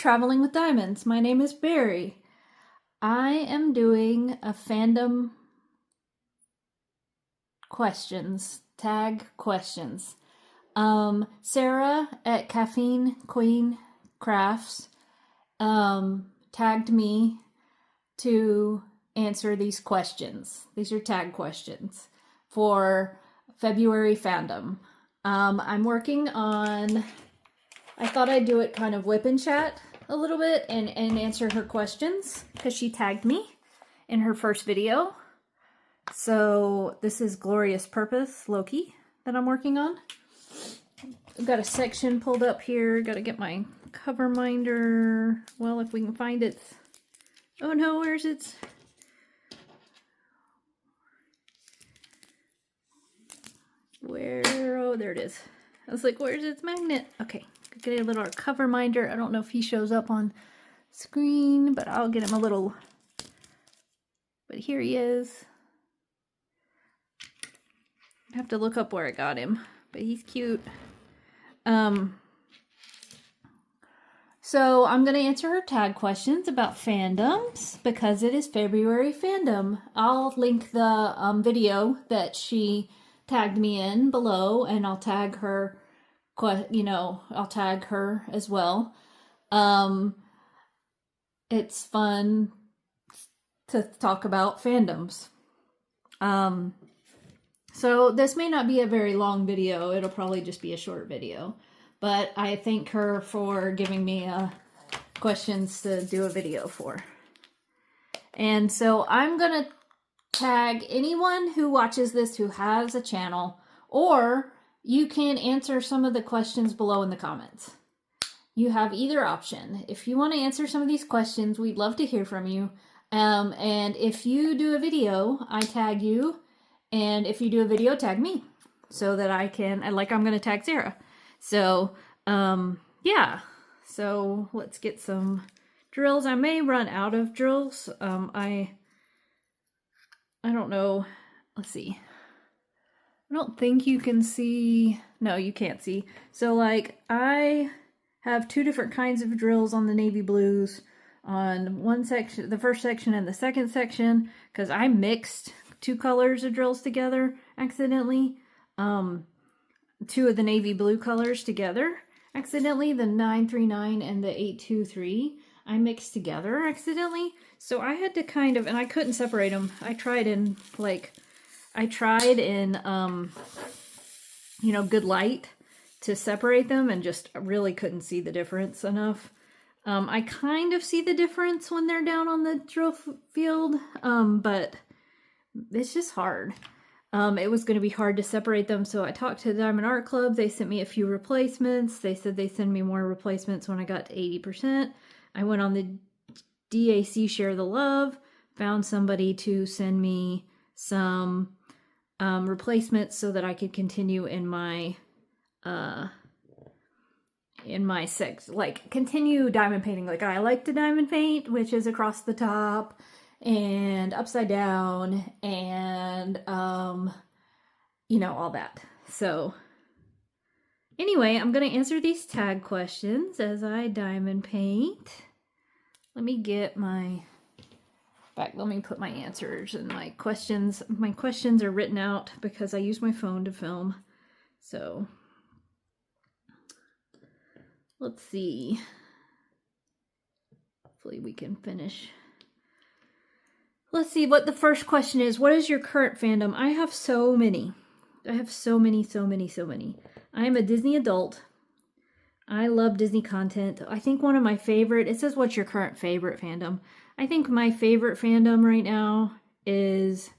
Traveling with Diamonds. My name is Barry. I am doing a fandom questions, tag questions. Sarah at Caffeine Queen Crafts tagged me to answer these questions. These are tag questions for February fandom. I'm working on, I thought I'd do it kind of whip and chat a little bit and answer her questions because she tagged me in her first video. So this is Glorious Purpose Loki that I'm working on. I've got a section pulled up here. Got to get my cover minder. Well, if we can find it. Oh no, where's it? Where? Oh, there it is. I was like, where's its magnet? Okay, get a little cover minder. I don't know if he shows up on screen, but I'll get him a little. But here he is. I have to look up where I got him, but he's cute. So I'm going to answer her tag questions about fandoms because it is February fandom. I'll link the video that she tagged me in below, and I'll tag her, I'll tag her as well. It's fun to talk about fandoms. So this may not be a very long video. It'll probably just be a short video. But I thank her for giving me questions to do a video for. And so I'm going to tag anyone who watches this who has a channel, or you can answer some of the questions below in the comments. You have either option. If you want to answer some of these questions, we'd love to hear from you. And if you do a video, I tag you. And if you do a video, tag me so that I can, I'm going to tag Sarah. So, yeah. So let's get some drills. I may run out of drills. I don't know. Let's see. I don't think you can see. No, you can't see. So like I have two different kinds of drills on the navy blues on one section, the first section and the second section, because I mixed two colors of drills together accidentally. Two of the navy blue colors together accidentally, the 939 and the 823 I mixed together accidentally, so I had to kind of, and I couldn't separate them. I tried in good light to separate them and just really couldn't see the difference enough. I kind of see the difference when they're down on the drill field, but it's just hard. It was going to be hard to separate them, so I talked to the Diamond Art Club. They sent me a few replacements. They said they send me more replacements when I got to 80%. I went on the DAC Share the Love, found somebody to send me some replacements so that I could continue in my continue diamond painting like I like to diamond paint, which is across the top and upside down and all that. So anyway, I'm going to answer these tag questions as I diamond paint. Let me get my let me put my answers and my questions. My questions are written out because I use my phone to film. So let's see. Hopefully we can finish. Let's see what the first question is. What is your current fandom? I have so many. I have so many. I am a Disney adult. I love Disney content. I think one of my favorite, it says what's your current favorite fandom? I think my favorite fandom right now is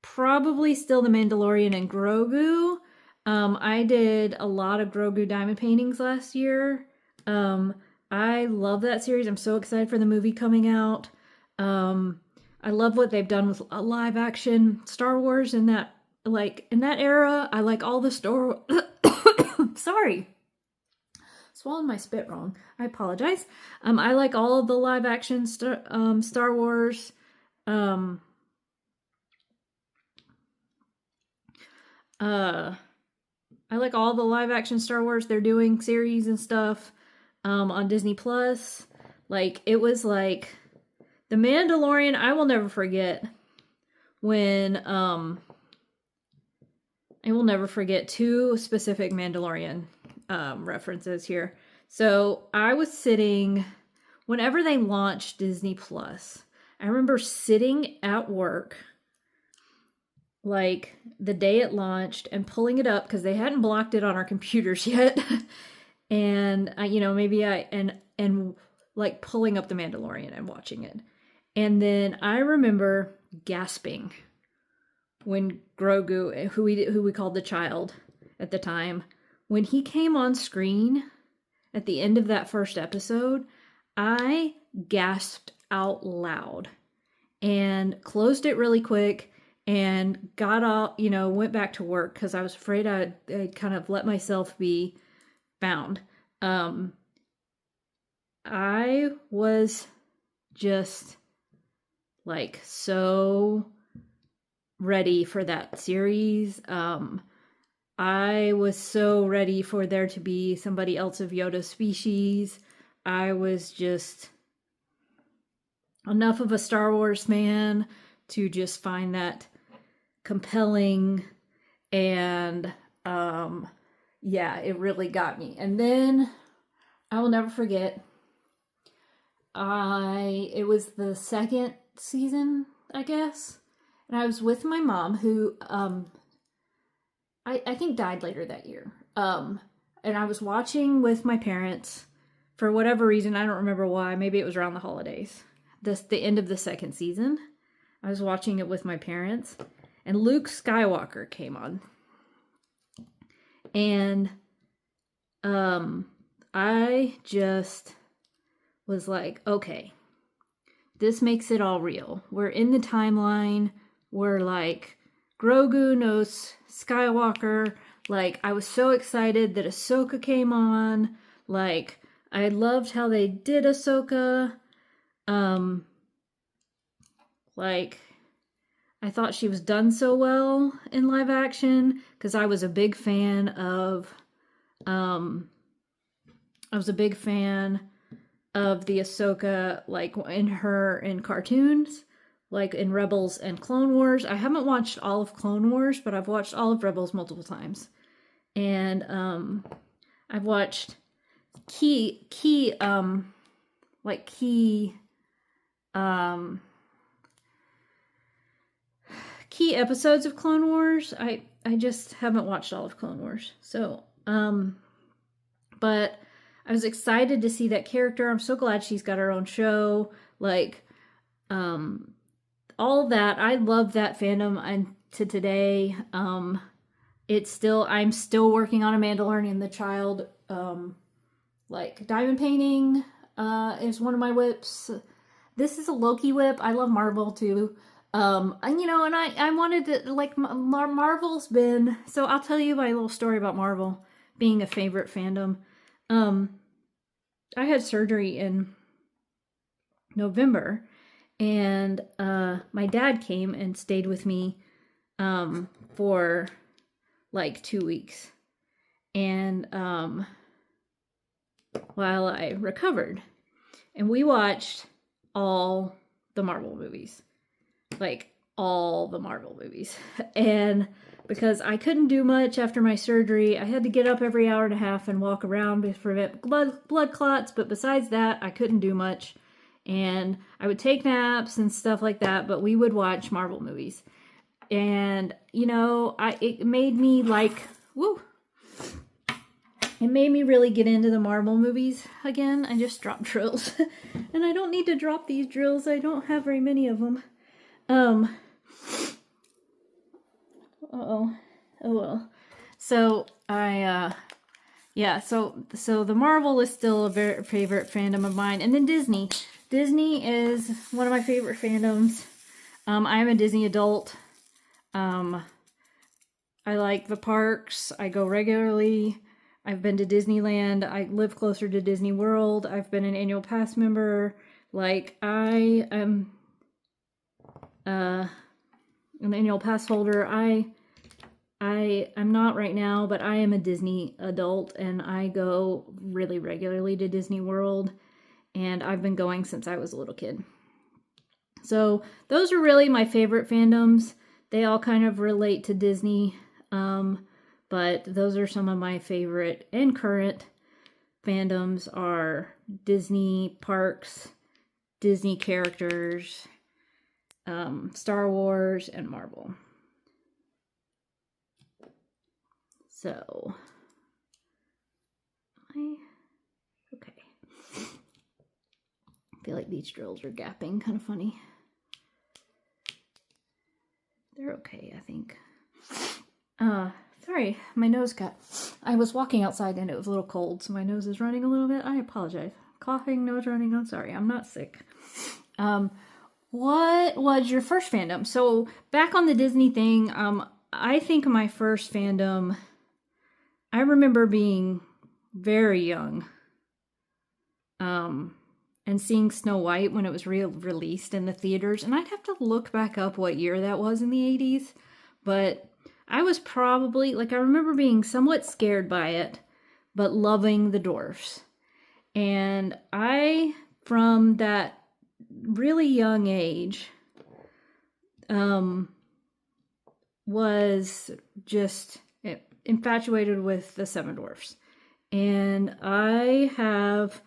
probably still The Mandalorian and Grogu. I did a lot of Grogu diamond paintings last year. I love that series. I'm so excited for the movie coming out. I love what they've done with a live action Star Wars in that era. I like all the sorry. Swallowed my spit wrong. I apologize. I like all of the live action Star Wars. I like all the live action Star Wars they're doing series and stuff. on Disney Plus. Like, it was like The Mandalorian. I will never forget when I will never forget two specific Mandalorian references here. So I was sitting whenever they launched Disney Plus. I remember sitting at work like the day it launched and pulling it up because they hadn't blocked it on our computers yet. And and like pulling up The Mandalorian and watching it. And then I remember gasping when Grogu, who we called the child at the time, when he came on screen at the end of that first episode, I gasped out loud and closed it really quick and got out, went back to work because I was afraid I'd kind of let myself be bound. I was just like so ready for that series. I was so ready for there to be somebody else of Yoda's species. I was just enough of a Star Wars fan to just find that compelling, and yeah, it really got me. And then I will never forget, it was the second season, I guess, and I was with my mom, who I think died later that year. And I was watching with my parents for whatever reason. I don't remember why. Maybe it was around the holidays. The end of the second season. I was watching it with my parents, and Luke Skywalker came on. And I just was like, okay, this makes it all real. We're in the timeline. We're like, Grogu knows Skywalker. Like, I was so excited that Ahsoka came on. Like, I loved how they did Ahsoka. Like, I thought she was done so well in live action because I was a big fan of the Ahsoka, like in cartoons, like in Rebels and Clone Wars. I haven't watched all of Clone Wars, but I've watched all of Rebels multiple times. And I've watched key episodes of Clone Wars. I just haven't watched all of Clone Wars. So, but I was excited to see that character. I'm so glad she's got her own show. Like, all that. I love that fandom. And to today, I'm still working on a Mandalorian the Child. Like, diamond painting is one of my whips. This is a Loki whip. I love Marvel too. And I wanted to, like, Marvel's been, so I'll tell you my little story about Marvel being a favorite fandom. I had surgery in November, and my dad came and stayed with me for like 2 weeks, and while I recovered, and we watched all the Marvel movies, like all the Marvel movies. And because I couldn't do much after my surgery, I had to get up every hour and a half and walk around to prevent blood clots. But besides that, I couldn't do much. And I would take naps and stuff like that, but we would watch Marvel movies. And, it made me it made me really get into the Marvel movies again. I just dropped drills. And I don't need to drop these drills. I don't have very many of them. Oh well. So so the Marvel is still a very favorite fandom of mine. And then Disney. Disney is one of my favorite fandoms. I am a Disney adult. I like the parks. I go regularly. I've been to Disneyland. I live closer to Disney World. I've been an annual pass member. Like, I am an annual pass holder. I'm not right now, but I am a Disney adult and I go really regularly to Disney World, and I've been going since I was a little kid. So those are really my favorite fandoms. They all kind of relate to Disney, but those are some of my favorite and current fandoms are Disney parks, Disney characters, Star Wars, and Marvel. So, okay. I feel like these drills are gapping, kind of funny. They're okay, I think. Sorry, my nose I was walking outside and it was a little cold, so my nose is running a little bit. I apologize. Coughing, nose running, I'm sorry, I'm not sick. What was your first fandom? So, back on the Disney thing, I think my first fandom, I remember being very young, and seeing Snow White when it was released in the theaters. And I'd have to look back up what year that was in the 80s. But I was probably, like, I remember being somewhat scared by it, but loving the dwarfs. And I, from that really young age, was just infatuated with the Seven Dwarfs. And I have,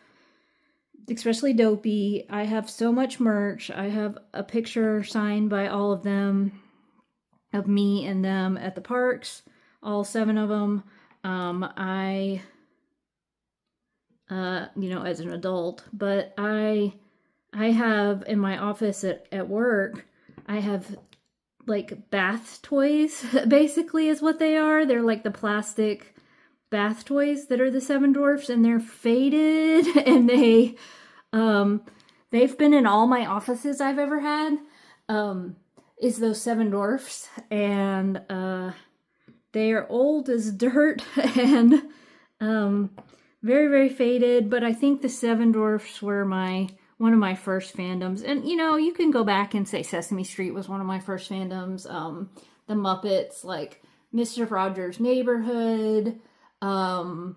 especially Dopey, I have so much merch. I have a picture signed by all of them, of me and them at the parks, all 7 of them. As an adult, but I have in my office at work, I have like bath toys, basically is what they are. They're like the plastic bath toys that are the Seven Dwarfs, and they're faded, and they've been in all my offices I've ever had, is those Seven Dwarfs, and they are old as dirt, and very, very faded, but I think the Seven Dwarfs were one of my first fandoms. And, you can go back and say Sesame Street was one of my first fandoms. The Muppets, like Mr. Rogers' Neighborhood, that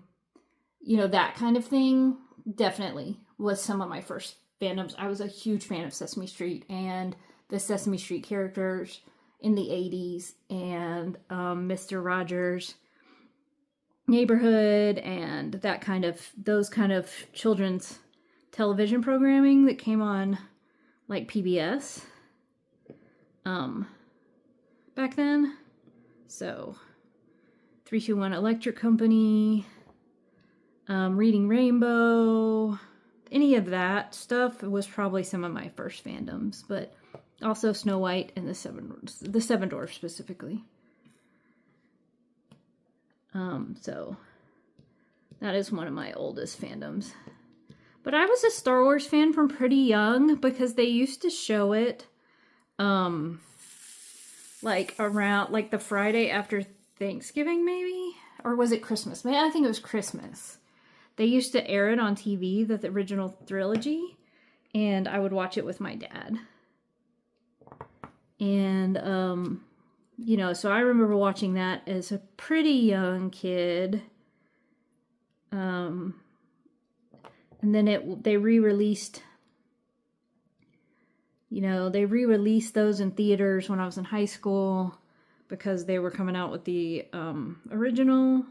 kind of thing, definitely was some of my first fandoms. I was a huge fan of Sesame Street and the Sesame Street characters in the 80s, and Mr. Rogers' Neighborhood, and those kind of children's television programming that came on like PBS back then. So 3-2-1 Electric Company, Reading Rainbow, any of that stuff was probably some of my first fandoms, but also Snow White and the Seven Dwarfs specifically. So that is one of my oldest fandoms. But I was a Star Wars fan from pretty young because they used to show it, like around, like the Friday after Thanksgiving maybe? Or was it Christmas? I think it was Christmas. They used to air it on TV, the original trilogy, and I would watch it with my dad. And, so I remember watching that as a pretty young kid. And then they re-released those in theaters when I was in high school because they were coming out with the original,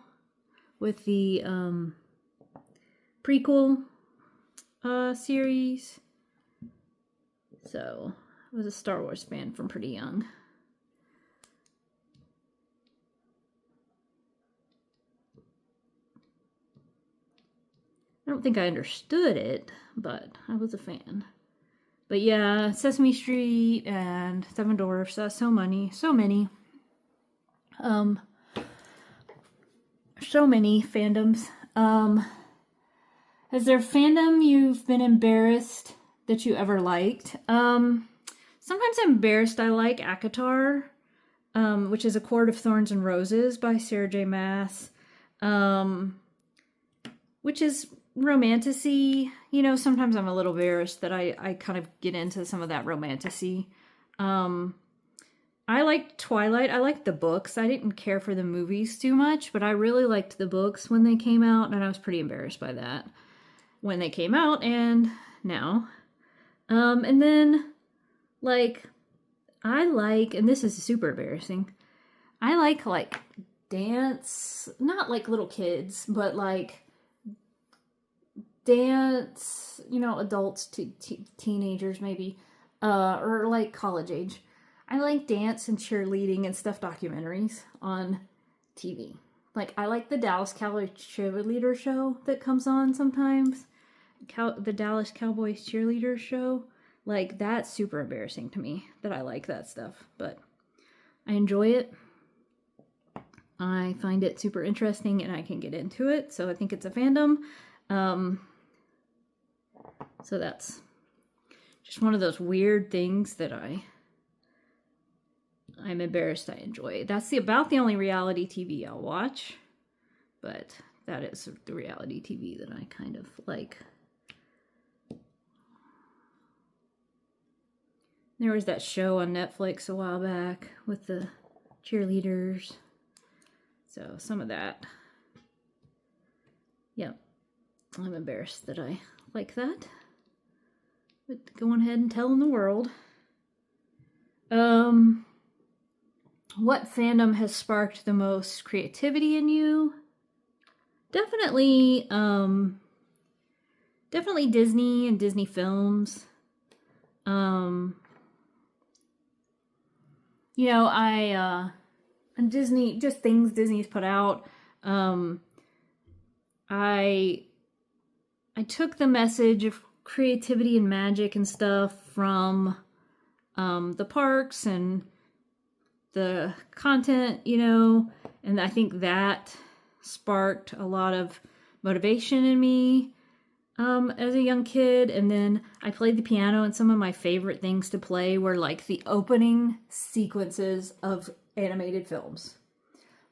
with the prequel series. So I was a Star Wars fan from pretty young. I don't think I understood it, but I was a fan. But yeah, Sesame Street and Seven Dwarfs, so many. So many fandoms. Is there a fandom you've been embarrassed that you ever liked? Sometimes I'm embarrassed. I like ACOTAR, which is A Court of Thorns and Roses by Sarah J. Maas, which is romantasy. Sometimes I'm a little embarrassed that I kind of get into some of that romantasy. I I liked Twilight. I liked the books. I didn't care for the movies too much, but I really liked the books when they came out, and I was pretty embarrassed by that when they came out and now. And then, like, I like, and this is super embarrassing, I like dance, not like little kids, but like dance, you know, adults to teenagers maybe, or like college age. I like dance and cheerleading and stuff documentaries on TV. Like, I like the Dallas Cowboys cheerleader show that comes on sometimes. The Dallas Cowboys cheerleader show. Like, that's super embarrassing to me that I like that stuff. But I enjoy it. I find it super interesting and I can get into it. So I think it's a fandom. So that's just one of those weird things that I'm embarrassed I enjoy. That's about the only reality TV I'll watch. But that is the reality TV that I kind of like. There was that show on Netflix a while back with the cheerleaders. So some of that. Yep. I'm embarrassed that I like that. But going ahead and telling the world. What fandom has sparked the most creativity in you? Definitely Disney and Disney films. You know, and Disney, just things Disney's put out. I took the message of creativity and magic and stuff from the parks and the content, you know, and I think that sparked a lot of motivation in me as a young kid. And then I played the piano, and some of my favorite things to play were like the opening sequences of animated films.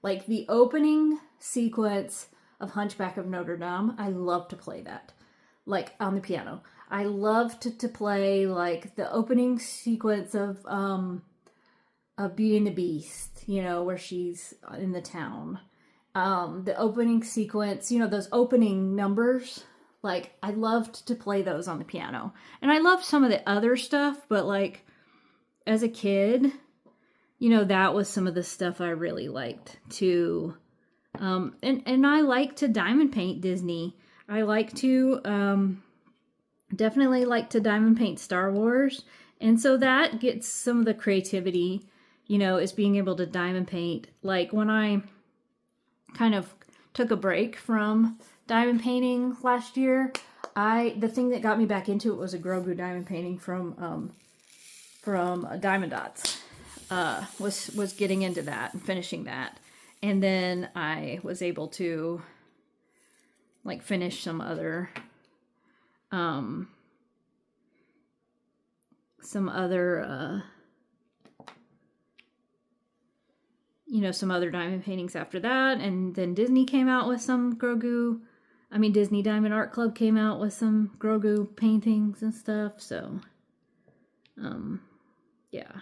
Like the opening sequence of Hunchback of Notre Dame, I love to play that, like on the piano. I love to play like the opening sequence of Beauty and the Beast, you know, where she's in the town. The opening sequence, you know, those opening numbers, like I loved to play those on the piano. And I loved some of the other stuff, but like as a kid, you know, that was some of the stuff I really liked to, and I like to diamond paint Disney. I like to, definitely like to diamond paint Star Wars. And so that gets some of the creativity, you know, is being able to diamond paint. Like when I kind of took a break from diamond painting last year, the thing that got me back into it was a Grogu diamond painting from Diamond Dots. Was getting into that and finishing that. And then I was able to like finish some other you know, some other diamond paintings after that. And then Disney came out with some Grogu. I mean, Disney Diamond Art Club came out with some Grogu paintings and stuff. So, yeah.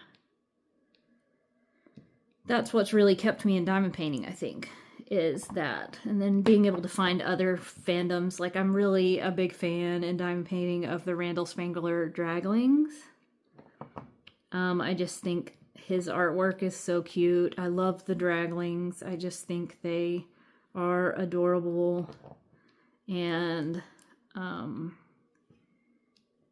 That's what's really kept me in diamond painting, I think, is that. And then being able to find other fandoms. Like, I'm really a big fan in diamond painting of the Randall Spangler Draglings. I just think his artwork is so cute. I love the Draglings. I just think they are adorable. And,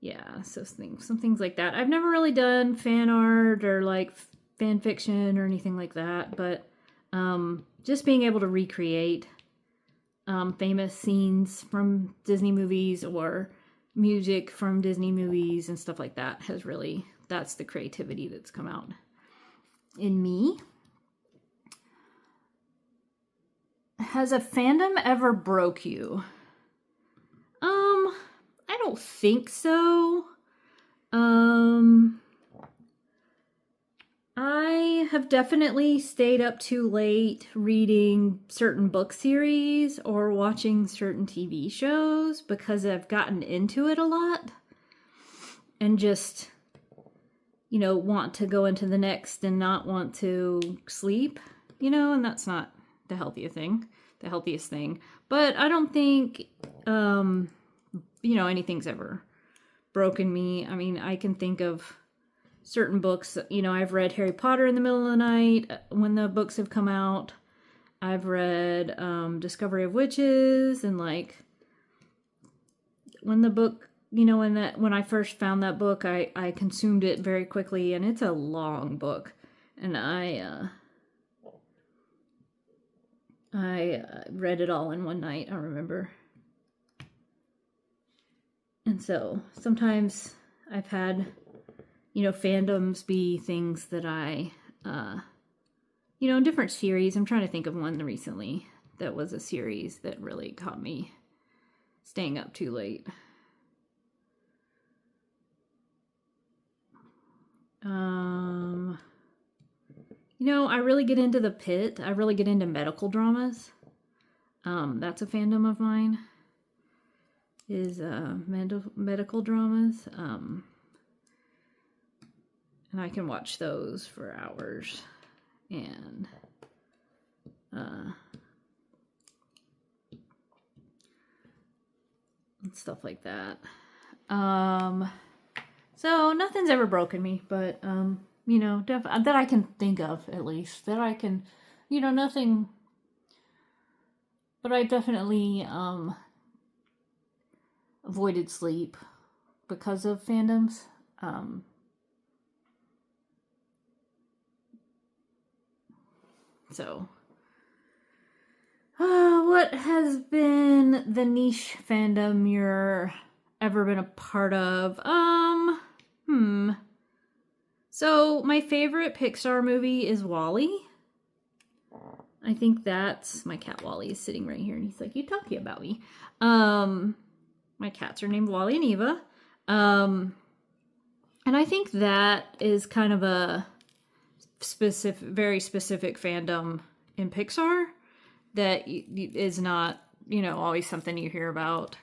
yeah, so some things like that. I've never really done fan art or, like, fan fiction or anything like that, but just being able to recreate famous scenes from Disney movies or music from Disney movies and stuff like that has really, that's the creativity that's come out in me. Has a fandom ever broke you? I don't think so. I have definitely stayed up too late reading certain book series or watching certain TV shows because I've gotten into it a lot and just, you know, want to go into the next and not want to sleep, you know, and that's not the healthiest thing. But I don't think, you know, anything's ever broken me. I mean, I can think of certain books, you know, I've read Harry Potter in the middle of the night when the books have come out. I've read Discovery of Witches, and like when the book, you know, when I first found that book, I consumed it very quickly, and it's a long book, and I read it all in one night, I remember. And so sometimes I've had, you know, fandoms be things that I, you know, different series. I'm trying to think of one recently that was a series that really caught me staying up too late. You know, I really get into The Pit. I really get into medical dramas. That's a fandom of mine, is medical dramas. And I can watch those for hours and stuff like that. So nothing's ever broken me, but you know, that I can think of, at least, that I can, you know, nothing. But I definitely avoided sleep because of fandoms. So, what has been the niche fandom you're ever been a part of? So my favorite Pixar movie is WALL-E. I think that's, my cat Wally is sitting right here, and he's like, "You talking about me?" My cats are named Wally and Eva. And I think that is kind of a very specific fandom in Pixar that is not, you know, always something you hear about.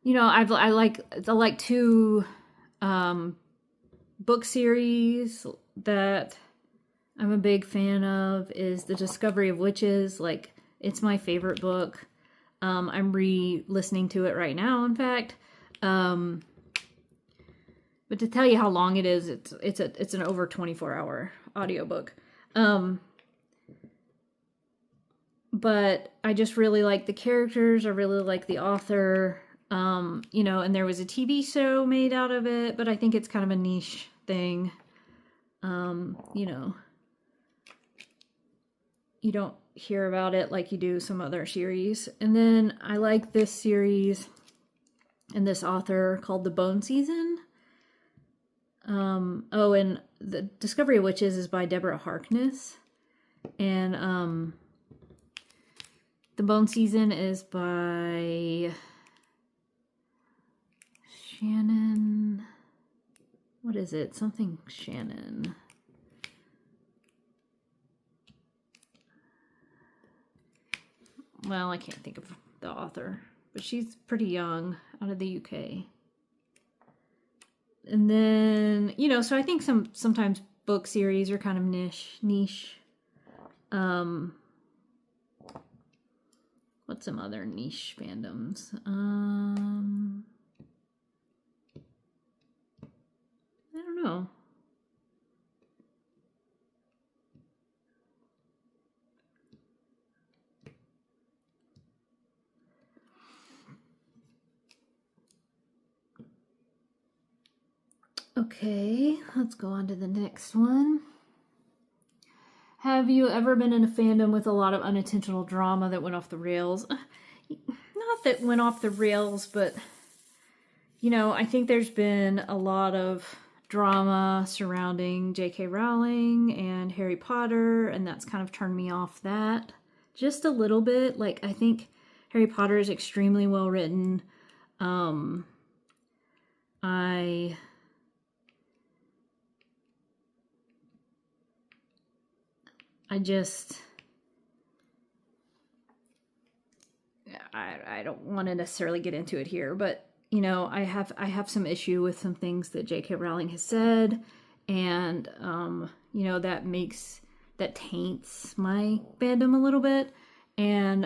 You know, I like two book series that I'm a big fan of is The Discovery of Witches. Like, it's my favorite book. I'm re-listening to it right now, in fact. But to tell you how long it is, it's an over 24-hour audiobook. But I just really like the characters. I really like the author. You know, and there was a TV show made out of it, but I think it's kind of a niche thing. You know, you don't hear about it like you do some other series. And then I like this series and this author called The Bone Season. Oh, and The Discovery of Witches is by Deborah Harkness. And The Bone Season is by Shannon. What is it? Something Shannon. Well, I can't think of the author, but she's pretty young, out of the UK. And then, you know, so I think sometimes book series are kind of niche. What's some other niche fandoms? I don't know. Okay, let's go on to the next one. Have you ever been in a fandom with a lot of unintentional drama that went off the rails? Not that went off the rails, but, you know, I think there's been a lot of drama surrounding J.K. Rowling and Harry Potter, and that's kind of turned me off that just a little bit. Like, I think Harry Potter is extremely well written. I just, I don't want to necessarily get into it here, but you know, I have some issue with some things that J.K. Rowling has said, and you know, that taints my fandom a little bit, and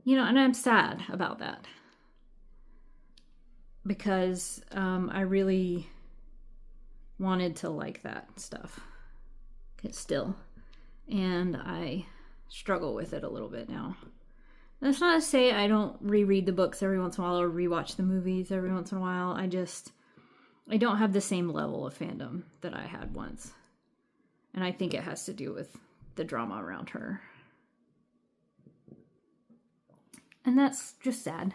you know, and I'm sad about that because I really wanted to like that stuff still, and I struggle with it a little bit now. That's not to say I don't reread the books every once in a while or rewatch the movies every once in a while. I don't have the same level of fandom that I had once. And I think it has to do with the drama around her. And that's just sad.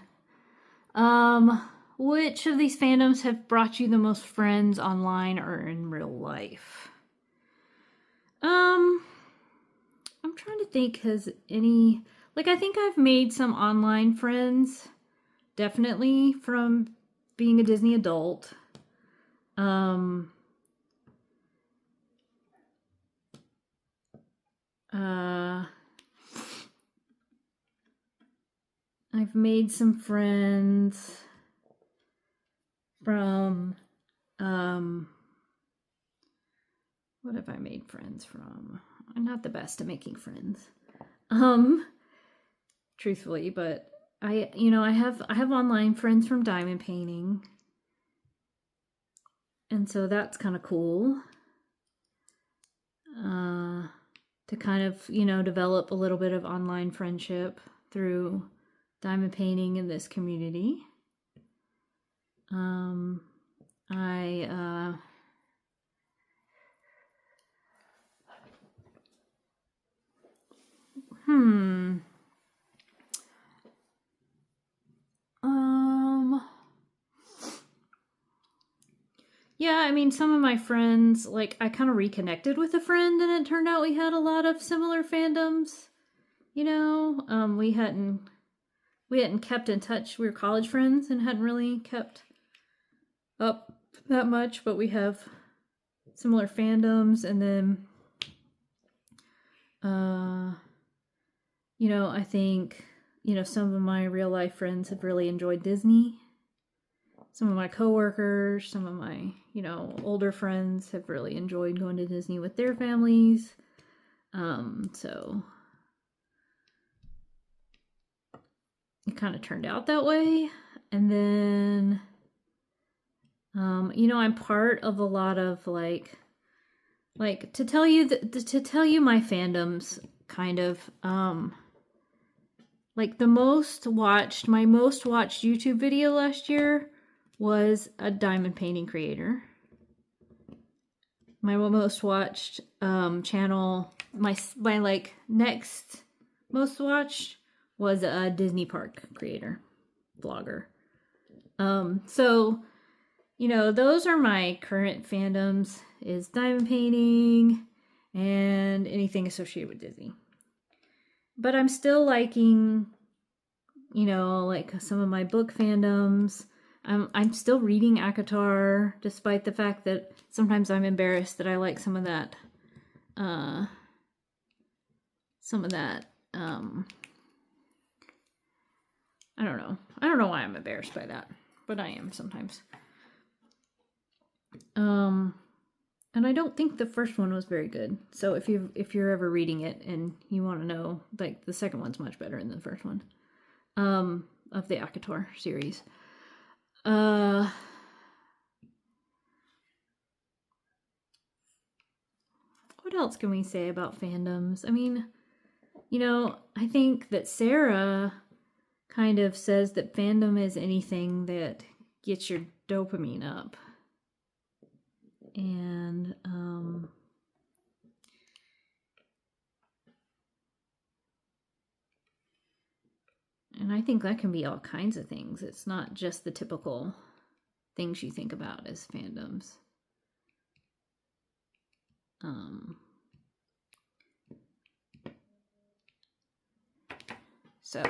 Which of these fandoms have brought you the most friends online or in real life? I'm trying to think, has any... Like, I think I've made some online friends, definitely, from being a Disney adult. I've made some friends from, what have I made friends from? I'm not the best at making friends. Truthfully, but I have online friends from diamond painting. And so that's kind of cool. To kind of, you know, develop a little bit of online friendship through diamond painting in this community. Yeah, I mean, some of my friends, like, I kind of reconnected with a friend, and it turned out we had a lot of similar fandoms. You know, we hadn't kept in touch. We were college friends and hadn't really kept up that much, but we have similar fandoms. And then, you know, I think, you know, some of my real life friends have really enjoyed Disney. Some of my coworkers, some of my, you know, older friends have really enjoyed going to Disney with their families. So it kind of turned out that way. And then, you know, I'm part of a lot of like to tell you my fandoms, kind of, like my most watched YouTube video last year was a diamond painting creator. My most watched channel, my like next most watched was a Disney park creator, vlogger. So, you know, those are my current fandoms, is diamond painting and anything associated with Disney. But I'm still liking, you know, like some of my book fandoms. I'm still reading ACOTAR, despite the fact that sometimes I'm embarrassed that I like some of that, I don't know. I don't know why I'm embarrassed by that, but I am sometimes. And I don't think the first one was very good. So if you're ever reading it and you want to know, like, the second one's much better than the first one, of the ACOTAR series. What else can we say about fandoms? I mean, you know, I think that Sarah kind of says that fandom is anything that gets your dopamine up. And, and I think that can be all kinds of things. It's not just the typical things you think about as fandoms. So,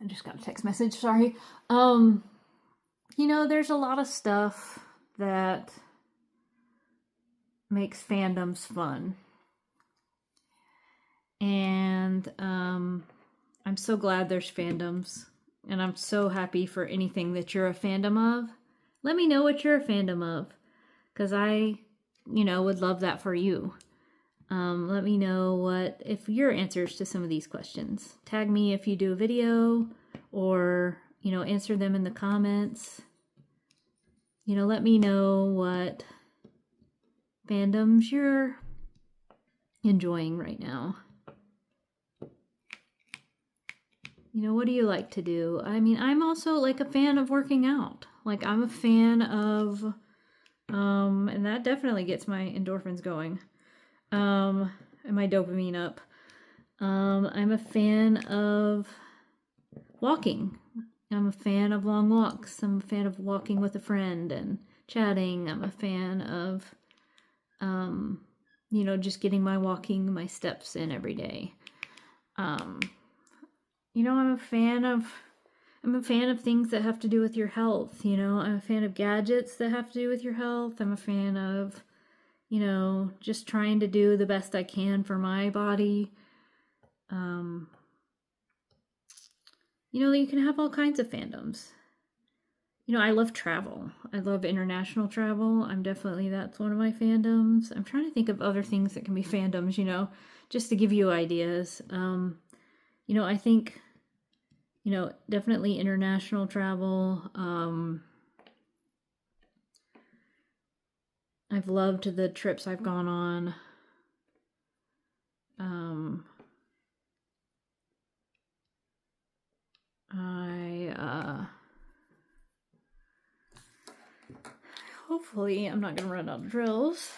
I just got a text message, sorry. You know, there's a lot of stuff that makes fandoms fun. And I'm so glad there's fandoms. And I'm so happy for anything that you're a fandom of. Let me know what you're a fandom of. Because I, you know, would love that for you. Let me know if your answers to some of these questions. Tag me if you do a video, or, you know, answer them in the comments. You know, let me know what fandoms you're enjoying right now. You know, what do you like to do? I mean, I'm also like a fan of working out. Like, I'm a fan of, and that definitely gets my endorphins going. And my dopamine up. I'm a fan of walking. I'm a fan of long walks. I'm a fan of walking with a friend and chatting. I'm a fan of, you know, just getting my steps in every day. You know, I'm a fan of things that have to do with your health. You know, I'm a fan of gadgets that have to do with your health. I'm a fan of, you know, just trying to do the best I can for my body. You know, you can have all kinds of fandoms. You know, I love travel. I love international travel. That's one of my fandoms. I'm trying to think of other things that can be fandoms, you know, just to give you ideas. You know, I think, you know, definitely international travel. I've loved the trips I've gone on. Hopefully I'm not going to run out of drills.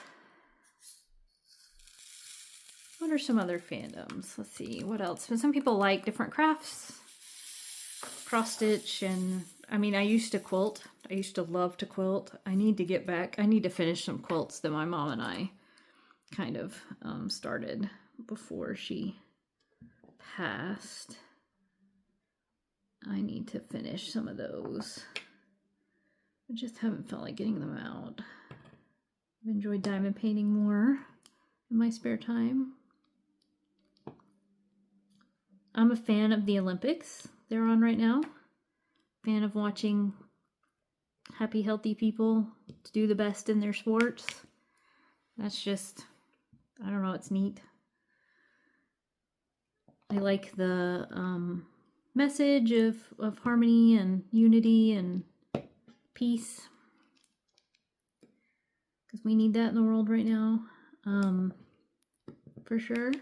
What are some other fandoms? Let's see, what else? But some people like different crafts, cross stitch, and I mean, I used to quilt. I used to love to quilt. I need to get back. I need to finish some quilts that my mom and I kind of started before she passed. I need to finish some of those. I just haven't felt like getting them out. I've enjoyed diamond painting more in my spare time. I'm a fan of the Olympics. They're on right now. Fan of watching happy, healthy people to do the best in their sports. That's just, I don't know, it's neat. I like the message of harmony and unity and peace, because we need that in the world right now, for sure.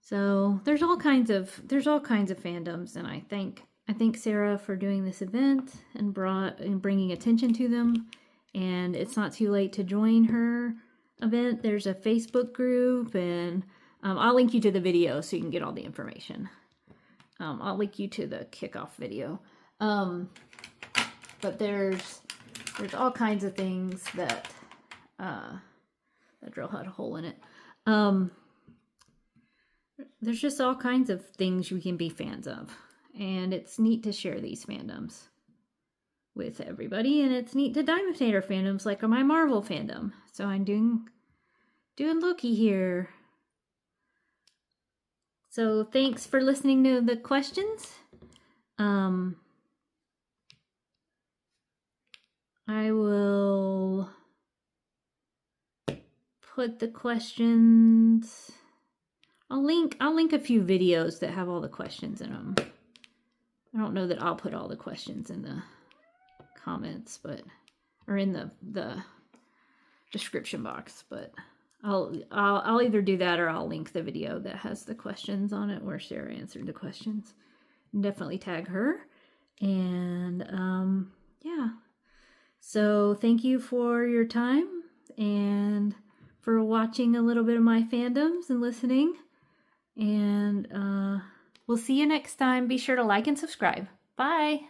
So there's all kinds of fandoms, and I thank Sarah for doing this event and bringing attention to them. And it's not too late to join her event. There's a Facebook group, and I'll link you to the video so you can get all the information. I'll link you to the kickoff video. But there's all kinds of things that that drill had a hole in it. There's just all kinds of things we can be fans of, and it's neat to share these fandoms with everybody, and it's neat to diamond paint our fandoms, like my Marvel fandom. So I'm doing Loki here. So thanks for listening to the questions. I will put the questions. I'll link a few videos that have all the questions in them. I don't know that I'll put all the questions in the comments, or in the description box, but I'll either do that, or I'll link the video that has the questions on it where Sarah answered the questions. Definitely tag her. And yeah. So thank you for your time and for watching a little bit of my fandoms and listening. And we'll see you next time. Be sure to like and subscribe. Bye.